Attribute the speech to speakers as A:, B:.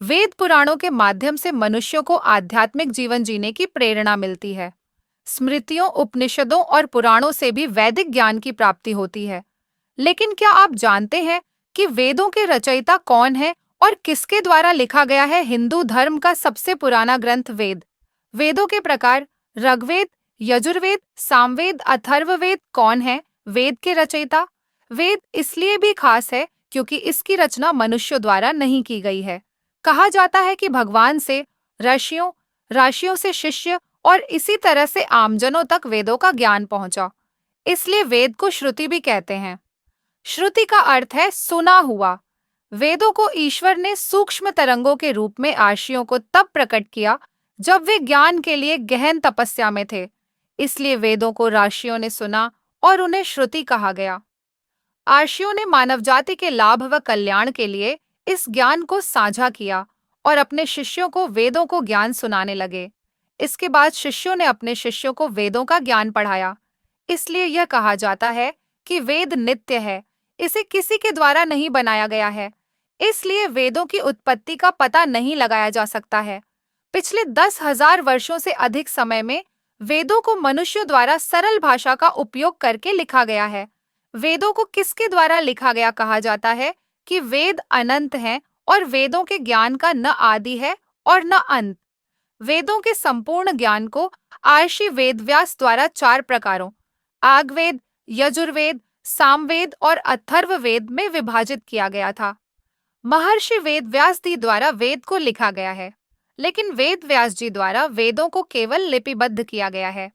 A: वेद पुराणों के माध्यम से मनुष्यों को आध्यात्मिक जीवन जीने की प्रेरणा मिलती है। स्मृतियों, उपनिषदों और पुराणों से भी वैदिक ज्ञान की प्राप्ति होती है। लेकिन क्या आप जानते हैं कि वेदों के रचयिता कौन है और किसके द्वारा लिखा गया है? हिंदू धर्म का सबसे पुराना ग्रंथ वेद। वेदों के प्रकार ऋग्वेद, यजुर्वेद, सामवेद, अथर्ववेद कौन है वेद के रचयिता? वेद इसलिए भी खास है क्योंकि इसकी रचना मनुष्यों द्वारा नहीं की गई है। कहा जाता है कि भगवान से ऋषियों, राशियों से शिष्य और इसी तरह से आमजनों तक वेदों का ज्ञान पहुंचा। इसलिए वेद को श्रुति भी कहते हैं। श्रुति का अर्थ है सुना हुआ। वेदों को ईश्वर ने सूक्ष्म तरंगों के रूप में आर्षियों को तब प्रकट किया जब वे ज्ञान के लिए गहन तपस्या में थे। इसलिए वेदों को ऋषियों ने सुना और उन्हें श्रुति कहा गया। आर्षियों ने मानव जाति के लाभ व कल्याण के लिए इस ज्ञान को साझा किया और अपने शिष्यों को वेदों को ज्ञान सुनाने लगे। इसके बाद शिष्यों ने अपने शिष्यों को वेदों का ज्ञान पढ़ाया। इसलिए यह कहा जाता है कि वेद नित्य है, इसे किसी के द्वारा नहीं बनाया गया है। इसलिए वेदों की उत्पत्ति का पता नहीं लगाया जा सकता है। पिछले 10,000 वर्षों से अधिक समय में वेदों को मनुष्यों द्वारा सरल भाषा का उपयोग करके लिखा गया है। वेदों को किसके द्वारा लिखा गया कहा जाता है कि वेद अनंत हैं और वेदों के ज्ञान का न आदि है और न अंत। वेदों के संपूर्ण ज्ञान को आर्षि वेदव्यास द्वारा 4 प्रकारों आगवेद, यजुर्वेद, सामवेद और अथर्ववेद में विभाजित किया गया था। महर्षि वेद व्यास जी द्वारा वेद को लिखा गया है, लेकिन वेद व्यास जी द्वारा वेदों को केवल लिपिबद्ध किया गया है।